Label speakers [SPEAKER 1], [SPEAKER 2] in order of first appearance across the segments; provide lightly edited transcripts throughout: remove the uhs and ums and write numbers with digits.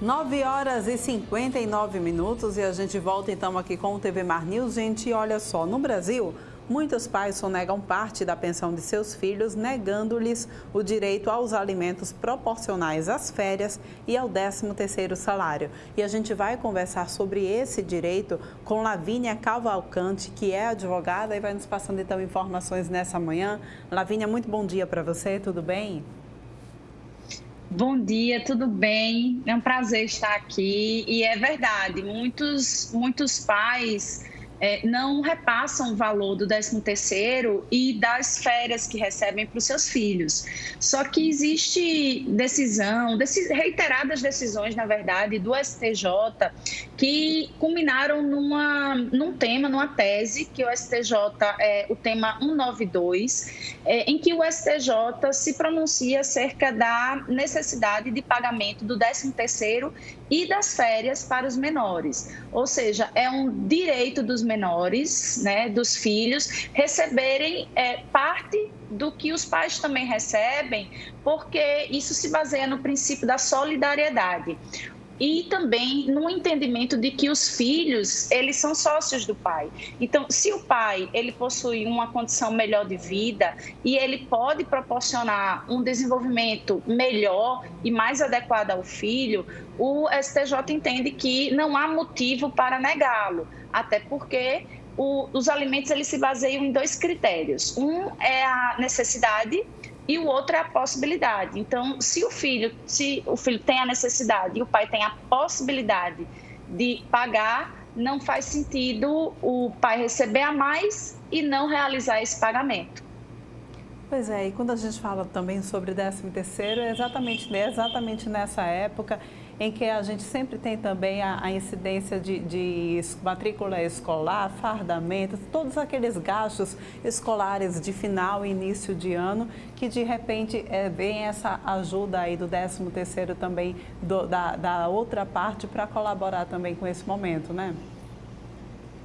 [SPEAKER 1] 9h59 e a gente volta então aqui com o TV Mar News. Gente, olha só, no Brasil, muitos pais sonegam parte da pensão de seus filhos, negando-lhes o direito aos alimentos proporcionais às férias e ao 13º salário. E a gente vai conversar sobre esse direito com Lavínia Cavalcante, que é advogada e vai nos passando então informações nessa manhã. Lavínia, muito bom dia para você, tudo bem?
[SPEAKER 2] Bom dia, tudo bem? É um prazer estar aqui e é verdade, muitos pais não repassam o valor do 13º e das férias que recebem para os seus filhos. Só que existe reiteradas decisões, na verdade, do STJ que culminaram numa tese que o STJ, o tema 192, em que o STJ se pronuncia acerca da necessidade de pagamento do 13º e das férias para os menores. Ou seja, é um direito dos menores, né, dos filhos, receberem parte do que os pais também recebem, porque isso se baseia no princípio da solidariedade. E também no entendimento de que os filhos, eles são sócios do pai. Então, se o pai, ele possui uma condição melhor de vida e ele pode proporcionar um desenvolvimento melhor e mais adequado ao filho, o STJ entende que não há motivo para negá-lo, até porque os alimentos, eles se baseiam em dois critérios. Um é a necessidade e o outro é a possibilidade. Então, se o filho tem a necessidade e o pai tem a possibilidade de pagar, não faz sentido o pai receber a mais e não realizar esse pagamento.
[SPEAKER 1] Pois é, e quando a gente fala também sobre 13º, é exatamente nessa época em que a gente sempre tem também a incidência de matrícula escolar, fardamento, todos aqueles gastos escolares de final e início de ano, que de repente vem essa ajuda aí do 13º também, da outra parte, para colaborar também com esse momento, né?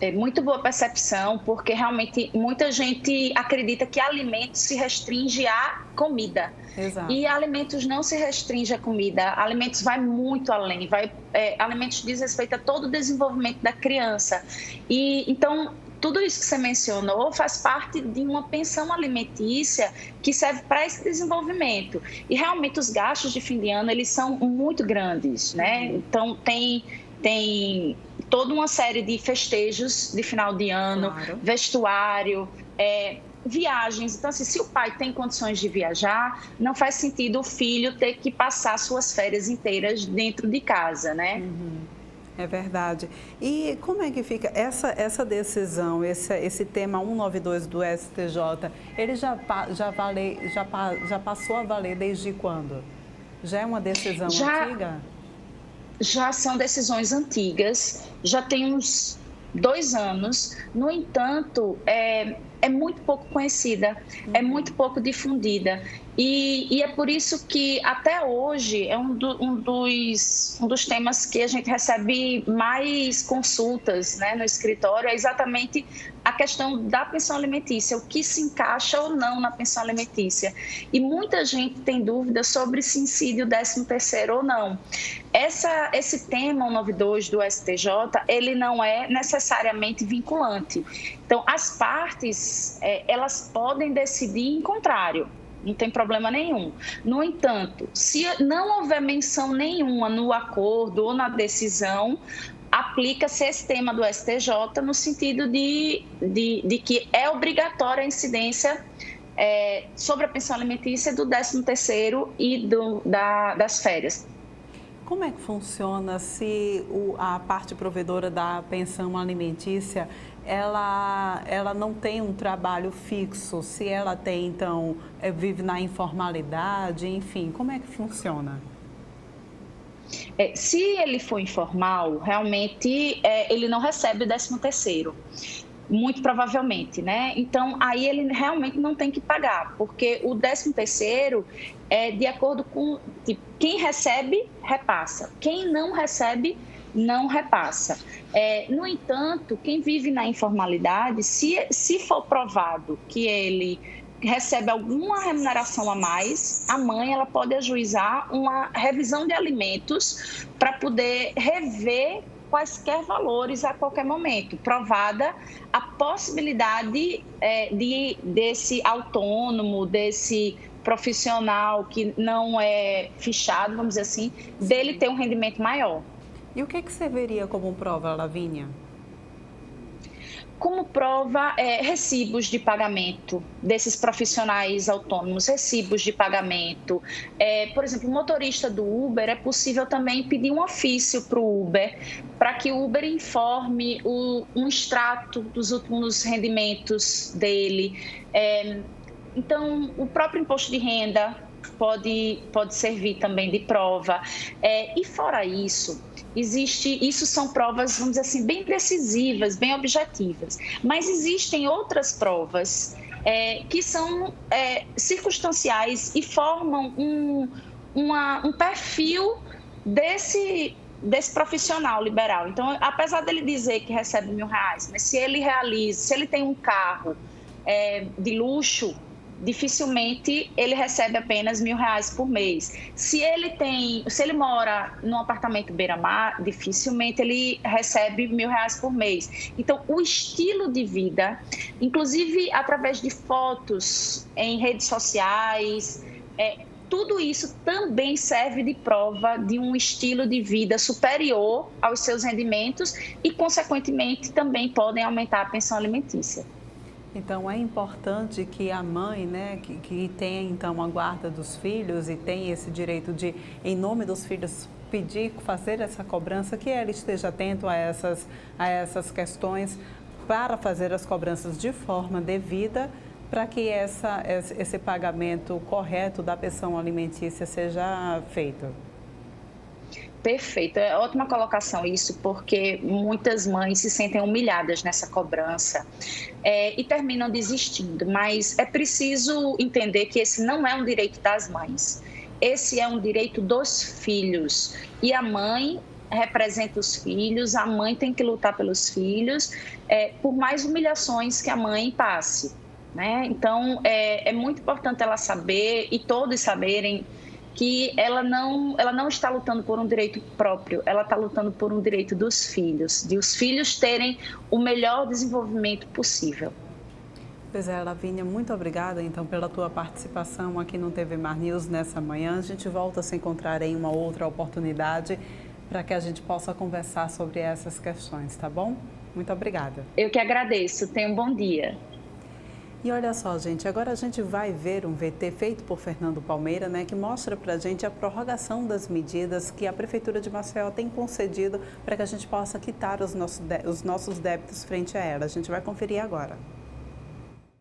[SPEAKER 2] É muito boa percepção, porque realmente muita gente acredita que alimentos se restringe à comida.
[SPEAKER 1] Exato.
[SPEAKER 2] E alimentos não se restringe à comida, alimentos vai muito além, alimentos diz respeito a todo o desenvolvimento da criança. E então, tudo isso que você mencionou faz parte de uma pensão alimentícia que serve para esse desenvolvimento. E realmente os gastos de fim de ano, eles são muito grandes, né? Então, tem toda uma série de festejos de final de ano, claro, vestuário, viagens. Então, assim, se o pai tem condições de viajar, não faz sentido o filho ter que passar suas férias inteiras dentro de casa, né?
[SPEAKER 1] Uhum. É verdade. E como é que fica essa decisão, esse tema 192 do STJ, ele já passou a valer desde quando? Já é uma decisão antiga?
[SPEAKER 2] Já são decisões antigas, já tem uns 2 anos. No entanto, é muito pouco conhecida, é muito pouco difundida. E é por isso que até hoje é um dos temas que a gente recebe mais consultas, né, no escritório, é exatamente a questão da pensão alimentícia, o que se encaixa ou não na pensão alimentícia. E muita gente tem dúvida sobre se incide o 13º ou não. Esse tema 192 do STJ, ele não é necessariamente vinculante. Então, as partes, elas podem decidir em contrário. Não tem problema nenhum. No entanto, se não houver menção nenhuma no acordo ou na decisão, aplica-se esse tema do STJ no sentido de que é obrigatória a incidência sobre a pensão alimentícia do 13º e das férias.
[SPEAKER 1] Como é que funciona se a parte provedora da pensão alimentícia ela não tem um trabalho fixo, se ela tem, então, vive na informalidade, enfim, como é que funciona?
[SPEAKER 2] Se ele for informal, realmente ele não recebe o 13º, muito provavelmente, né? Então, aí ele realmente não tem que pagar, porque o 13º é de acordo com quem recebe, repassa. Quem não recebe, não repassa. No entanto, quem vive na informalidade, se for provado que ele recebe alguma remuneração a mais, a mãe ela pode ajuizar uma revisão de alimentos para poder rever quaisquer valores a qualquer momento, provada a possibilidade desse autônomo, desse profissional que não é fichado, vamos dizer assim, dele ter um rendimento maior.
[SPEAKER 1] E o que você veria como prova, Lavínia?
[SPEAKER 2] Como prova, recibos de pagamento desses profissionais autônomos, recibos de pagamento. Por exemplo, o motorista do Uber, é possível também pedir um ofício para o Uber, para que o Uber informe um extrato dos últimos rendimentos dele. Então, o próprio imposto de renda pode servir também de prova. E fora isso, isso são provas, vamos dizer assim, bem decisivas, bem objetivas. Mas existem outras provas que são circunstanciais e formam um perfil desse profissional liberal. Então, apesar dele dizer que recebe R$1.000, mas se ele tem um carro de luxo, dificilmente ele recebe apenas R$1.000 por mês. Se ele mora num apartamento beira-mar, dificilmente ele recebe R$1.000 por mês. Então, o estilo de vida, inclusive através de fotos em redes sociais, tudo isso também serve de prova de um estilo de vida superior aos seus rendimentos e, consequentemente, também podem aumentar a pensão alimentícia.
[SPEAKER 1] Então, é importante que a mãe, né, que tenha, então, a guarda dos filhos e tem esse direito de, em nome dos filhos, fazer essa cobrança, que ela esteja atento a essas questões para fazer as cobranças de forma devida, para que esse pagamento correto da pensão alimentícia seja feito.
[SPEAKER 2] Perfeito, é ótima colocação isso, porque muitas mães se sentem humilhadas nessa cobrança e terminam desistindo, mas é preciso entender que esse não é um direito das mães, esse é um direito dos filhos e a mãe representa os filhos, a mãe tem que lutar pelos filhos, por mais humilhações que a mãe passe, né? Então, é muito importante ela saber e todos saberem que ela não está lutando por um direito próprio, ela está lutando por um direito dos filhos, de os filhos terem o melhor desenvolvimento possível.
[SPEAKER 1] Pois é, Lavínia, muito obrigada, então, pela tua participação aqui no TV Mar News nessa manhã. A gente volta a se encontrar em uma outra oportunidade para que a gente possa conversar sobre essas questões, tá bom? Muito obrigada.
[SPEAKER 2] Eu que agradeço, tenha um bom dia.
[SPEAKER 1] E olha só, gente, agora a gente vai ver um VT feito por Fernando Palmeira, né, que mostra pra gente a prorrogação das medidas que a Prefeitura de Maceió tem concedido para que a gente possa quitar os nossos débitos frente a ela. A gente vai conferir agora.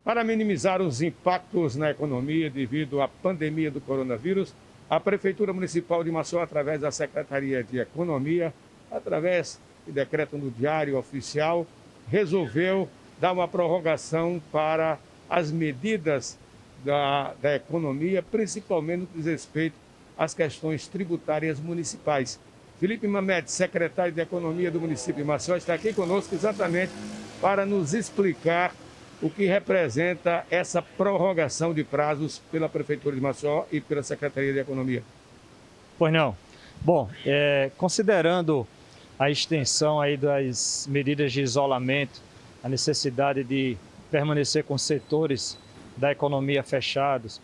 [SPEAKER 3] Para minimizar os impactos na economia devido à pandemia do coronavírus, a Prefeitura Municipal de Maceió, através da Secretaria de Economia, através de decreto no Diário Oficial, resolveu dar uma prorrogação para as medidas da economia, principalmente no que diz respeito às questões tributárias municipais. Felipe Mamed, secretário de Economia do município de Maceió, está aqui conosco exatamente para nos explicar o que representa essa prorrogação de prazos pela Prefeitura de Maceió e pela Secretaria de Economia.
[SPEAKER 4] Pois não. Bom, considerando a extensão aí das medidas de isolamento, a necessidade de permanecer com setores da economia fechados,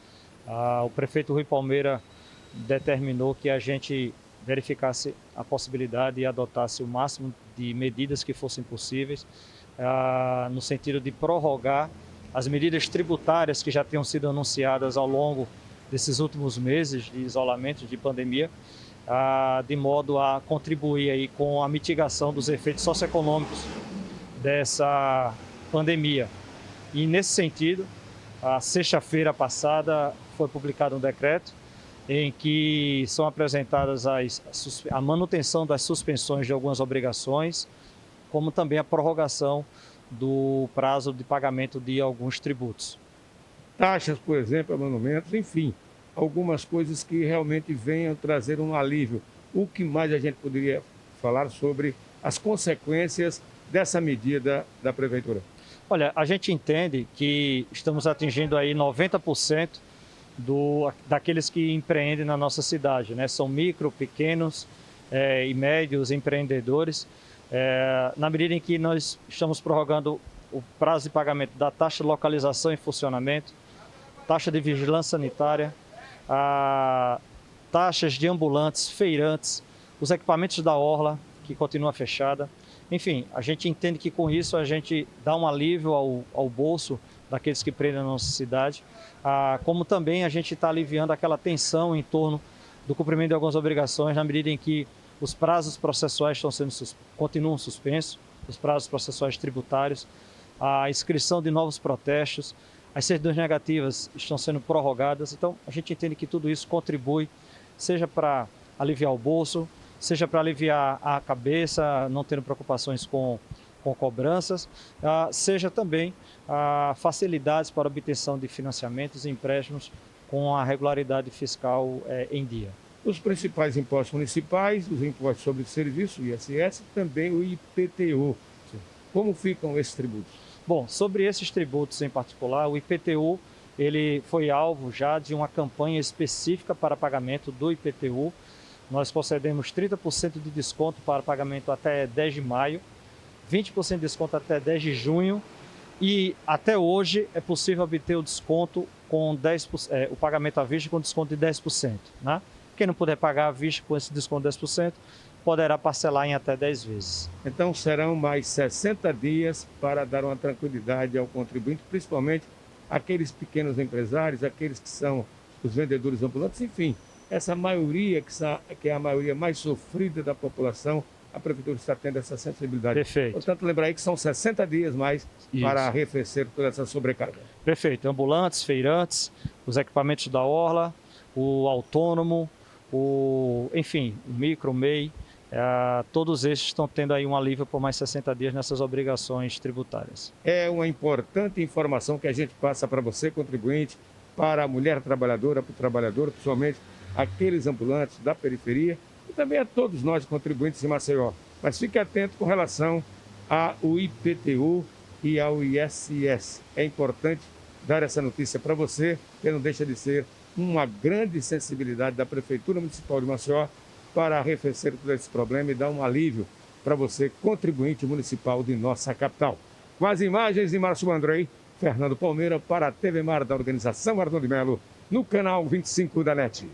[SPEAKER 4] o prefeito Rui Palmeira determinou que a gente verificasse a possibilidade e adotasse o máximo de medidas que fossem possíveis, no sentido de prorrogar as medidas tributárias que já tinham sido anunciadas ao longo desses últimos meses de isolamento, de pandemia, de modo a contribuir aí com a mitigação dos efeitos socioeconômicos dessa pandemia. E nesse sentido, a sexta-feira passada foi publicado um decreto em que são apresentadas a manutenção das suspensões de algumas obrigações, como também a prorrogação do prazo de pagamento de alguns tributos.
[SPEAKER 3] Taxas, por exemplo, monumentos, enfim, algumas coisas que realmente venham trazer um alívio. O que mais a gente poderia falar sobre as consequências dessa medida da Prefeitura?
[SPEAKER 4] Olha, a gente entende que estamos atingindo aí 90% daqueles que empreendem na nossa cidade, né? São micro, pequenos e médios empreendedores. Na medida em que nós estamos prorrogando o prazo de pagamento da taxa de localização e funcionamento, taxa de vigilância sanitária, taxas de ambulantes, feirantes, os equipamentos da orla, que continua fechada. Enfim, a gente entende que com isso a gente dá um alívio ao bolso daqueles que empreendem na nossa cidade, como também a gente está aliviando aquela tensão em torno do cumprimento de algumas obrigações, na medida em que os prazos processuais continuam suspensos, os prazos processuais tributários, a inscrição de novos protestos, as certidões negativas estão sendo prorrogadas. Então, a gente entende que tudo isso contribui, seja para aliviar o bolso, seja para aliviar a cabeça, não tendo preocupações com cobranças, seja também facilidades para obtenção de financiamentos e empréstimos com a regularidade fiscal em dia.
[SPEAKER 3] Os principais impostos municipais, os impostos sobre serviço, o ISS, também o IPTU. Como ficam esses tributos?
[SPEAKER 4] Bom, sobre esses tributos em particular, o IPTU ele foi alvo já de uma campanha específica para pagamento do IPTU. Nós concedemos 30% de desconto para pagamento até 10 de maio, 20% de desconto até 10 de junho e até hoje é possível obter o desconto com 10%, o pagamento à vista com desconto de 10%. Né? Quem não puder pagar à vista com esse desconto de 10%, poderá parcelar em até 10 vezes.
[SPEAKER 3] Então serão mais 60 dias para dar uma tranquilidade ao contribuinte, principalmente aqueles pequenos empresários, aqueles que são os vendedores ambulantes, enfim, essa maioria que é a maioria mais sofrida da população, a Prefeitura está tendo essa sensibilidade.
[SPEAKER 4] Perfeito.
[SPEAKER 3] Portanto, lembrar aí que são 60 dias mais para arrefecer toda essa sobrecarga.
[SPEAKER 4] Perfeito. Ambulantes, feirantes, os equipamentos da orla, o autônomo, enfim, o micro, o MEI, todos esses estão tendo aí um alívio por mais 60 dias nessas obrigações tributárias.
[SPEAKER 3] É uma importante informação que a gente passa para você, contribuinte, para a mulher trabalhadora, para o trabalhador, principalmente aqueles ambulantes da periferia e também a todos nós contribuintes em Maceió. Mas fique atento com relação ao IPTU e ao ISS. É importante dar essa notícia para você, que não deixa de ser uma grande sensibilidade da Prefeitura Municipal de Maceió para arrefecer todo esse problema e dar um alívio para você, contribuinte municipal de nossa capital. Com as imagens de Márcio Andrei, Fernando Palmeira para a TV Mar da Organização Arnoldo de Melo, no canal 25 da NET.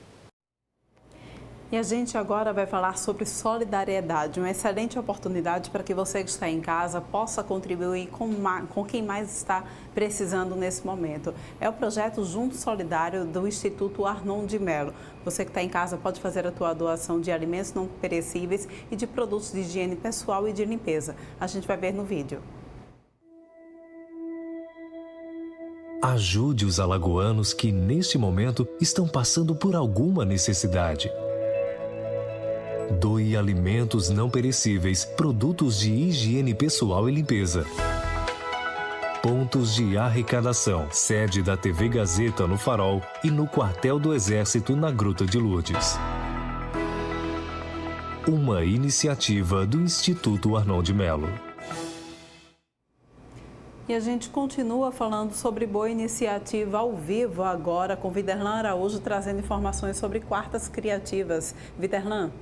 [SPEAKER 1] E a gente agora vai falar sobre solidariedade, uma excelente oportunidade para que você que está em casa possa contribuir com quem mais está precisando nesse momento. É o projeto Junto Solidário do Instituto Arnoldo de Melo. Você que está em casa pode fazer a tua doação de alimentos não perecíveis e de produtos de higiene pessoal e de limpeza. A gente vai ver no vídeo.
[SPEAKER 5] Ajude os alagoanos que, neste momento, estão passando por alguma necessidade. Doe alimentos não perecíveis, produtos de higiene pessoal e limpeza. Pontos de arrecadação, sede da TV Gazeta no Farol e no Quartel do Exército na Gruta de Lourdes. Uma iniciativa do Instituto Arnoldo de Melo.
[SPEAKER 1] E a gente continua falando sobre boa iniciativa ao vivo agora com Viderlan Araújo trazendo informações sobre quartas criativas. Viderlan.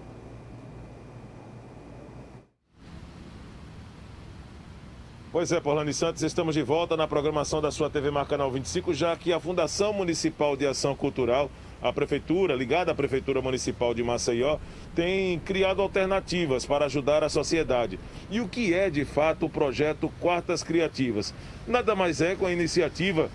[SPEAKER 6] Pois é, Paulane Santos, estamos de volta na programação da sua TV Mar Canal 25, já que a Fundação Municipal de Ação Cultural, a Prefeitura, ligada à Prefeitura Municipal de Maceió, tem criado alternativas para ajudar a sociedade. E o que é, de fato, o projeto Quartas Criativas? Nada mais é com a iniciativa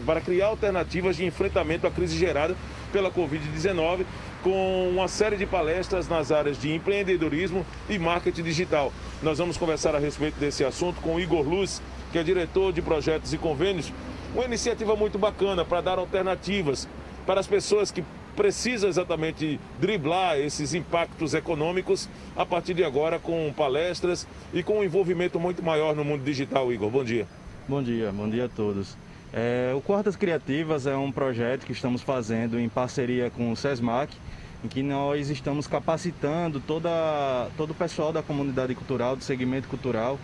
[SPEAKER 6] para criar alternativas de enfrentamento à crise gerada pela Covid-19, com uma série de palestras nas áreas de empreendedorismo e marketing digital. Nós vamos conversar a respeito desse assunto com o Igor Luz, que é diretor de projetos e convênios. Uma iniciativa muito bacana para dar alternativas para as pessoas que precisam exatamente driblar esses impactos econômicos a partir de agora, com palestras e com um envolvimento muito maior no mundo digital. Igor, bom dia.
[SPEAKER 7] Bom dia a todos. O Quartas Criativas é um projeto que estamos fazendo em parceria com o SESMAC, em que nós estamos capacitando todo o pessoal da comunidade cultural, do segmento cultural,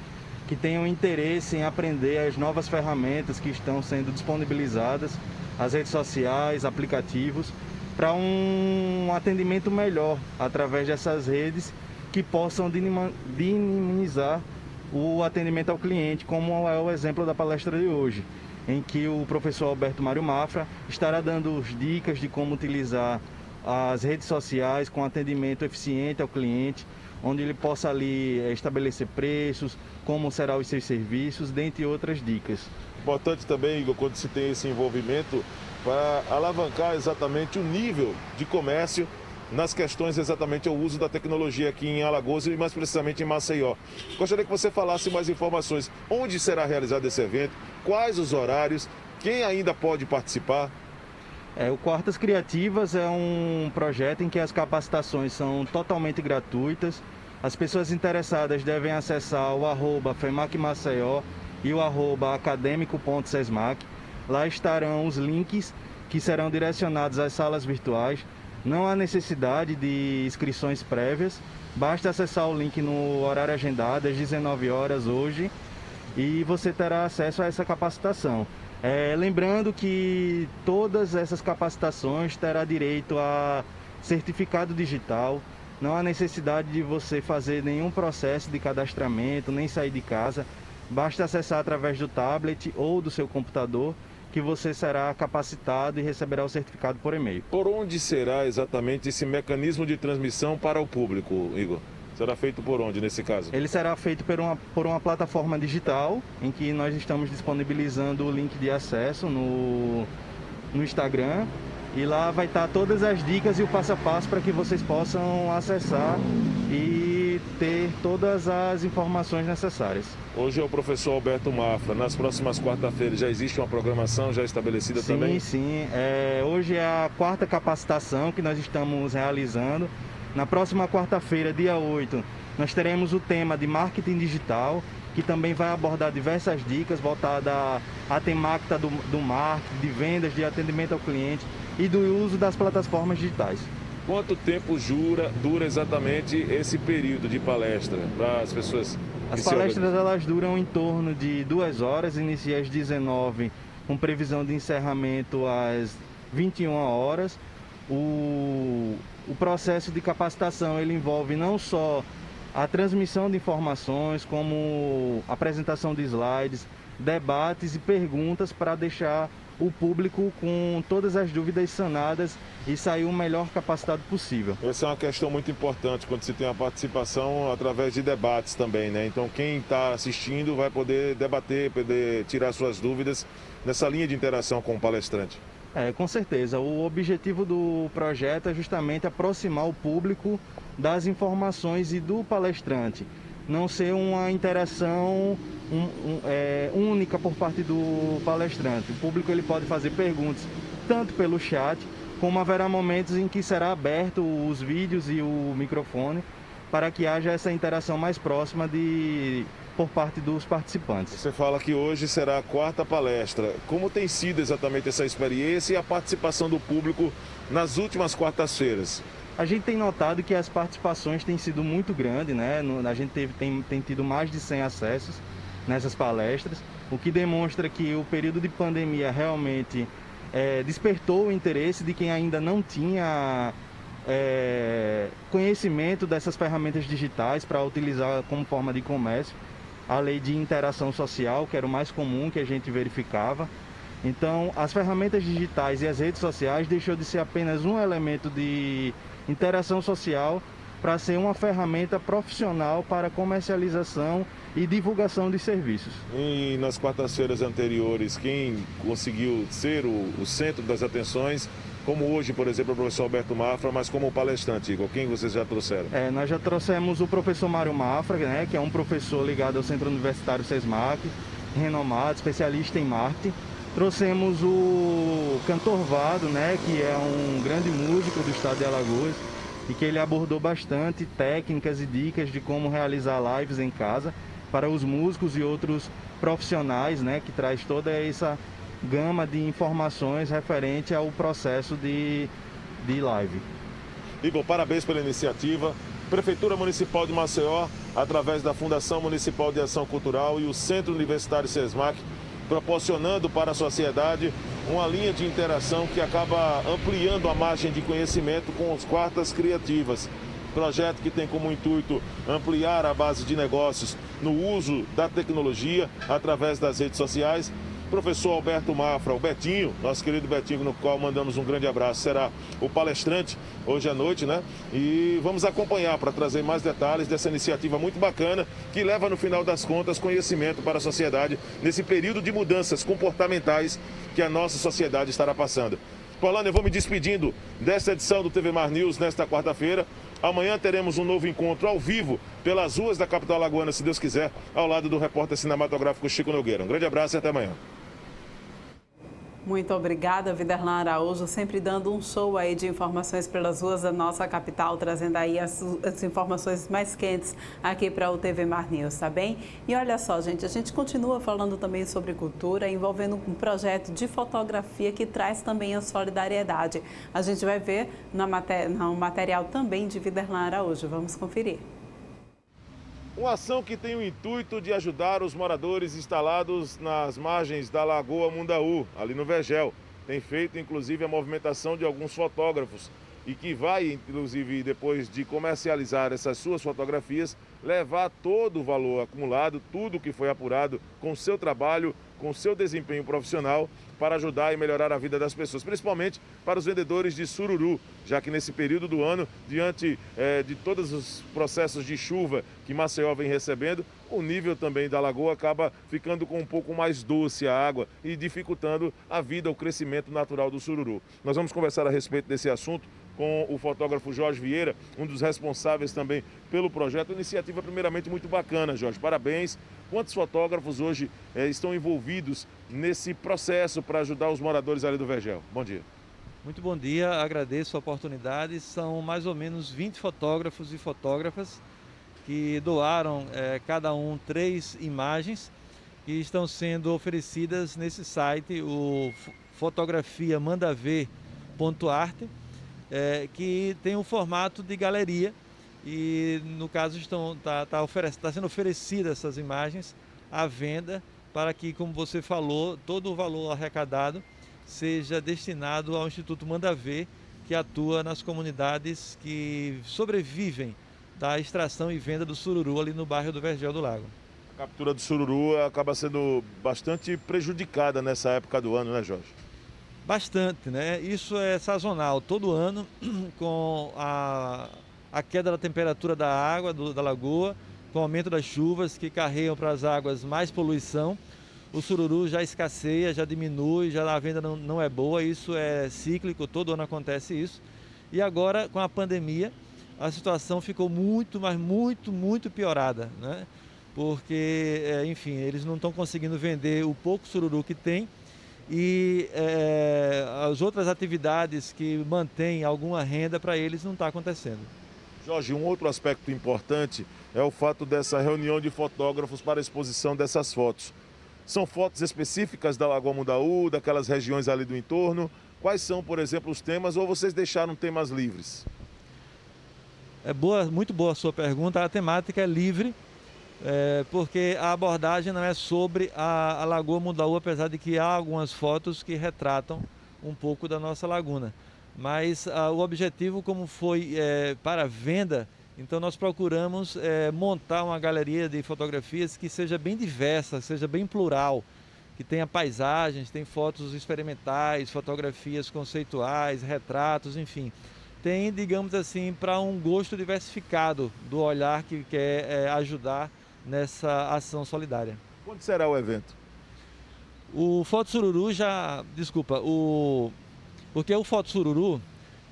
[SPEAKER 7] que tenham interesse em aprender as novas ferramentas que estão sendo disponibilizadas, as redes sociais, aplicativos, para um atendimento melhor através dessas redes que possam dinamizar o atendimento ao cliente, como é o exemplo da palestra de hoje, em que o professor Alberto Mário Mafra estará dando dicas de como utilizar as redes sociais com atendimento eficiente ao cliente, onde ele possa ali estabelecer preços, como serão os seus serviços, dentre outras dicas.
[SPEAKER 6] Importante também, Igor, quando se tem esse envolvimento, para alavancar exatamente o nível de comércio nas questões exatamente ao uso da tecnologia aqui em Alagoas e mais precisamente em Maceió. Gostaria que você falasse mais informações. Onde será realizado esse evento? Quais os horários? Quem ainda pode participar?
[SPEAKER 7] O Quartas Criativas é um projeto em que as capacitações são totalmente gratuitas. As pessoas interessadas devem acessar o @FEMAC-Maceió e o @academico.sesmac. Lá estarão os links que serão direcionados às salas virtuais. Não há necessidade de inscrições prévias, basta acessar o link no horário agendado, às 19 horas hoje, e você terá acesso a essa capacitação. Lembrando que todas essas capacitações terá direito a certificado digital, não há necessidade de você fazer nenhum processo de cadastramento, nem sair de casa, basta acessar através do tablet ou do seu computador, que você será capacitado e receberá o certificado por e-mail.
[SPEAKER 6] Por onde será exatamente esse mecanismo de transmissão para o público, Igor? Será feito por onde, nesse caso?
[SPEAKER 7] Ele será feito por uma plataforma digital, em que nós estamos disponibilizando o link de acesso no Instagram. E lá vai estar todas as dicas e o passo a passo para que vocês possam acessar e ter todas as informações necessárias.
[SPEAKER 6] Hoje é o professor Alberto Mafra. Nas próximas quarta-feiras já existe uma programação já estabelecida também?
[SPEAKER 7] Sim. Hoje é a 4ª capacitação que nós estamos realizando. Na próxima quarta-feira, dia 8, nós teremos o tema de marketing digital, que também vai abordar diversas dicas voltadas à temática do marketing, de vendas, de atendimento ao cliente e do uso das plataformas digitais.
[SPEAKER 6] Quanto tempo dura exatamente esse período de palestra para as pessoas?
[SPEAKER 7] As palestras elas duram em torno de 2 horas, inicia às 19, com previsão de encerramento às 21 horas. O processo de capacitação ele envolve não só a transmissão de informações, como apresentação de slides, debates e perguntas para deixar o público com todas as dúvidas sanadas e sair o melhor capacitado possível.
[SPEAKER 6] Essa é uma questão muito importante quando se tem a participação através de debates também, né? Então quem está assistindo vai poder debater, poder tirar suas dúvidas nessa linha de interação com o palestrante.
[SPEAKER 7] Com certeza. O objetivo do projeto é justamente aproximar o público das informações e do palestrante. Não ser uma interação única por parte do palestrante. O público ele pode fazer perguntas tanto pelo chat, como haverá momentos em que será aberto os vídeos e o microfone para que haja essa interação mais próxima por parte dos participantes.
[SPEAKER 6] Você fala que hoje será a 4ª palestra. Como tem sido exatamente essa experiência e a participação do público nas últimas quartas-feiras?
[SPEAKER 7] A gente tem notado que as participações têm sido muito grandes, né? A gente tem tido mais de 100 acessos nessas palestras, o que demonstra que o período de pandemia realmente despertou o interesse de quem ainda não tinha conhecimento dessas ferramentas digitais para utilizar como forma de comércio, a lei de interação social, que era o mais comum que a gente verificava. Então, as ferramentas digitais e as redes sociais deixou de ser apenas um elemento de interação social para ser uma ferramenta profissional para comercialização e divulgação de serviços.
[SPEAKER 6] E nas quartas-feiras anteriores, quem conseguiu ser o centro das atenções, como hoje, por exemplo, o professor Alberto Mafra, mas como palestrante, Igor, quem vocês já trouxeram?
[SPEAKER 7] Nós já trouxemos o professor Mário Mafra, né, que é um professor ligado ao Centro Universitário SESMAC, renomado, especialista em marketing. Trouxemos o Cantor Vado, né, que é um grande músico do estado de Alagoas, e que ele abordou bastante técnicas e dicas de como realizar lives em casa para os músicos e outros profissionais, né, que traz toda essa gama de informações referente ao processo de live.
[SPEAKER 6] Igor, parabéns pela iniciativa. Prefeitura Municipal de Maceió, através da Fundação Municipal de Ação Cultural e o Centro Universitário SESMAC, proporcionando para a sociedade uma linha de interação que acaba ampliando a margem de conhecimento com as quartas criativas. Projeto que tem como intuito ampliar a base de negócios no uso da tecnologia através das redes sociais. Professor Alberto Mafra, o Betinho, nosso querido Betinho, no qual mandamos um grande abraço, será o palestrante hoje à noite, né? E vamos acompanhar para trazer mais detalhes dessa iniciativa muito bacana que leva, no final das contas, conhecimento para a sociedade nesse período de mudanças comportamentais que a nossa sociedade estará passando. Polânia, eu vou me despedindo desta edição do TV Mar News nesta quarta-feira. Amanhã teremos um novo encontro ao vivo pelas ruas da capital alagoana, se Deus quiser, ao lado do repórter cinematográfico Chico Nogueira. Um grande abraço e até amanhã.
[SPEAKER 1] Muito obrigada, Viderlan Araújo, sempre dando um show aí de informações pelas ruas da nossa capital, trazendo aí as informações mais quentes aqui para o TV Mar News, tá bem? E olha só, gente, a gente continua falando também sobre cultura, envolvendo um projeto de fotografia que traz também a solidariedade. A gente vai ver no material também de Viderlan Araújo. Vamos conferir.
[SPEAKER 6] Uma ação que tem o intuito de ajudar os moradores instalados nas margens da Lagoa Mundaú, ali no Vergel. Tem feito, inclusive, a movimentação de alguns fotógrafos e que vai, inclusive, depois de comercializar essas suas fotografias, levar todo o valor acumulado, tudo que foi apurado com o seu trabalho, com o seu desempenho profissional, para ajudar e melhorar a vida das pessoas, principalmente para os vendedores de sururu, já que nesse período do ano, diante de todos os processos de chuva que Maceió vem recebendo, o nível também da lagoa acaba ficando com um pouco mais doce a água e dificultando a vida, o crescimento natural do sururu. Nós vamos conversar a respeito desse assunto com o fotógrafo Jorge Vieira, um dos responsáveis também pelo projeto. Iniciativa primeiramente muito bacana, Jorge, parabéns. Quantos fotógrafos hoje estão envolvidos nesse processo para ajudar os moradores ali do Vergel? Bom dia.
[SPEAKER 8] Muito bom dia, agradeço a oportunidade. São mais ou menos 20 fotógrafos e fotógrafas que doaram cada um 3 imagens que estão sendo oferecidas nesse site, o fotografiamandaver.art, que tem um formato de galeria e, no caso, está sendo oferecidas essas imagens à venda para que, como você falou, todo o valor arrecadado seja destinado ao Instituto Mandaver, que atua nas comunidades que sobrevivem da extração e venda do sururu ali no bairro do Vergel do Lago.
[SPEAKER 6] A captura do sururu acaba sendo bastante prejudicada nessa época do ano, né, Jorge?
[SPEAKER 8] Bastante, né? Isso é sazonal. Todo ano, com a queda da temperatura da água, da lagoa, com o aumento das chuvas que carregam para as águas mais poluição, o sururu já escasseia, já diminui, já a venda não é boa, isso é cíclico, todo ano acontece isso. E agora, com a pandemia, a situação ficou muito piorada, né? Porque, enfim, eles não estão conseguindo vender o pouco sururu que tem e as outras atividades que mantêm alguma renda para eles não está acontecendo.
[SPEAKER 6] Jorge, um outro aspecto importante é o fato dessa reunião de fotógrafos para a exposição dessas fotos. São fotos específicas da Lagoa Mundaú, daquelas regiões ali do entorno? Quais são, por exemplo, os temas, ou vocês deixaram temas livres?
[SPEAKER 8] Muito boa a sua pergunta. A temática é livre, porque a abordagem não é sobre a Lagoa Mundaú, apesar de que há algumas fotos que retratam um pouco da nossa laguna. Mas o objetivo, como foi para venda, então nós procuramos montar uma galeria de fotografias que seja bem diversa, seja bem plural, que tenha paisagens, tem fotos experimentais, fotografias conceituais, retratos, enfim. Tem, digamos assim, para um gosto diversificado do olhar que quer ajudar nessa ação solidária.
[SPEAKER 6] Quando será o evento?
[SPEAKER 8] O Foto Sururu porque o Foto Sururu,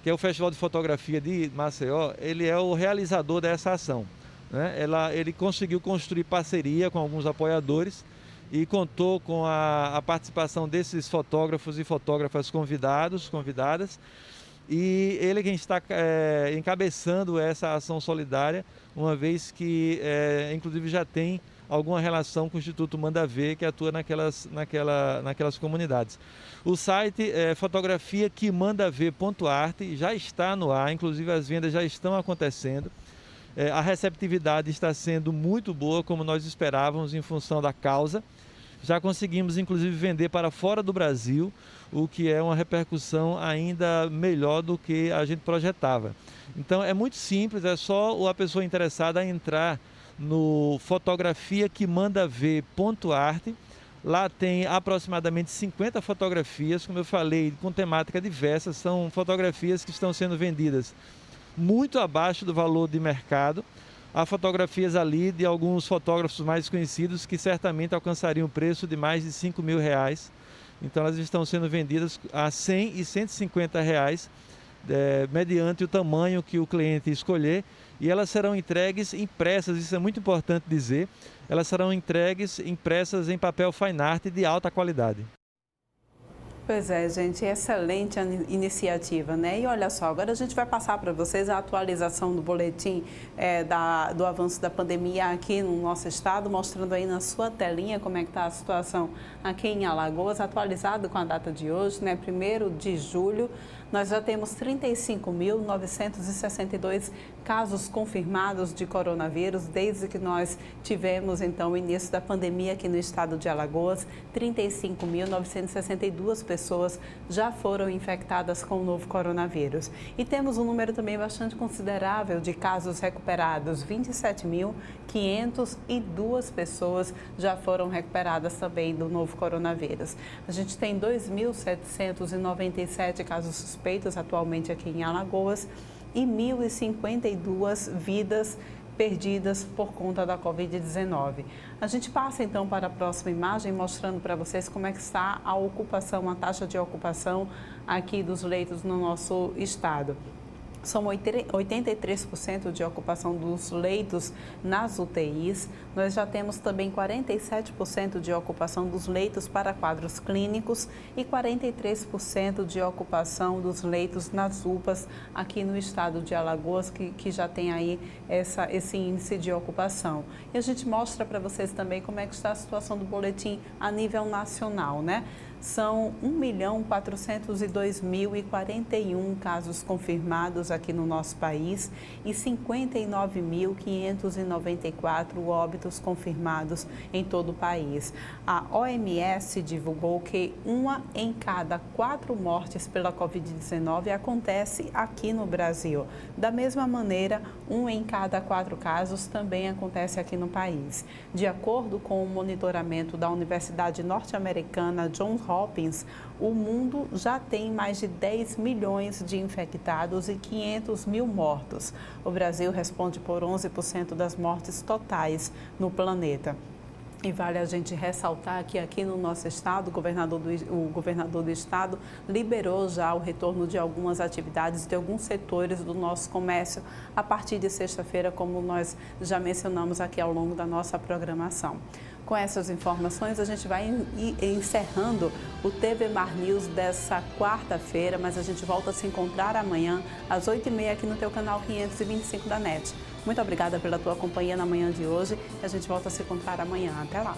[SPEAKER 8] que é o Festival de Fotografia de Maceió, ele é o realizador dessa ação, né? Ele conseguiu construir parceria com alguns apoiadores e contou com a participação desses fotógrafos e fotógrafas convidadas, e ele é quem está encabeçando essa ação solidária, uma vez que, inclusive, já tem alguma relação com o Instituto Mandaver, que atua naquelas comunidades. O site é fotografiamandaver.art, já está no ar, inclusive as vendas já estão acontecendo. A receptividade está sendo muito boa, como nós esperávamos, em função da causa. Já conseguimos, inclusive, vender para fora do Brasil, o que é uma repercussão ainda melhor do que a gente projetava. Então, é muito simples, é só a pessoa interessada entrar no fotografiaquemandaver.art. Lá tem aproximadamente 50 fotografias, como eu falei, com temática diversa. São fotografias que estão sendo vendidas muito abaixo do valor de mercado. Há fotografias ali de alguns fotógrafos mais conhecidos que certamente alcançariam o preço de mais de R$5.000. Então elas estão sendo vendidas a R$100 e R$150, mediante o tamanho que o cliente escolher. E elas serão entregues impressas, isso é muito importante dizer, elas serão entregues impressas em papel fine art de alta qualidade.
[SPEAKER 1] Pois é, gente, excelente iniciativa, né? E olha só, agora a gente vai passar para vocês a atualização do boletim do avanço da pandemia aqui no nosso estado, mostrando aí na sua telinha como é que está a situação aqui em Alagoas, atualizado com a data de hoje, né? 1º de julho. Nós já temos 35.962 casos confirmados de coronavírus desde que nós tivemos, então, o início da pandemia aqui no estado de Alagoas. 35.962 pessoas já foram infectadas com o novo coronavírus. E temos um número também bastante considerável de casos recuperados. 27.502 pessoas já foram recuperadas também do novo coronavírus. A gente tem 2.797 casos suspeitos atualmente aqui em Alagoas e 1.052 vidas perdidas por conta da Covid-19. A gente passa então para a próxima imagem, mostrando para vocês como é que está a ocupação, a taxa de ocupação aqui dos leitos no nosso estado. São 83% de ocupação dos leitos nas UTIs. Nós já temos também 47% de ocupação dos leitos para quadros clínicos e 43% de ocupação dos leitos nas UPAs aqui no estado de Alagoas, que já tem aí esse índice de ocupação. E a gente mostra para vocês também como é que está a situação do boletim a nível nacional, né? São 1.402.041 casos confirmados aqui no nosso país e 59.594 óbitos confirmados em todo o país. A OMS divulgou que 1 em cada 4 mortes pela Covid-19 acontece aqui no Brasil. Da mesma maneira, 1 em cada 4 casos também acontece aqui no país. De acordo com o monitoramento da Universidade Norte-Americana Johns Hopkins, o mundo já tem mais de 10 milhões de infectados e 500 mil mortos. O Brasil responde por 11% das mortes totais no planeta. E vale a gente ressaltar que aqui no nosso estado, o governador do estado liberou já o retorno de algumas atividades de alguns setores do nosso comércio a partir de sexta-feira, como nós já mencionamos aqui ao longo da nossa programação. Com essas informações, a gente vai encerrando o TV Mar News dessa quarta-feira, mas a gente volta a se encontrar amanhã às 8h30 aqui no teu canal 525 da NET. Muito obrigada pela tua companhia na manhã de hoje e a gente volta a se encontrar amanhã. Até lá!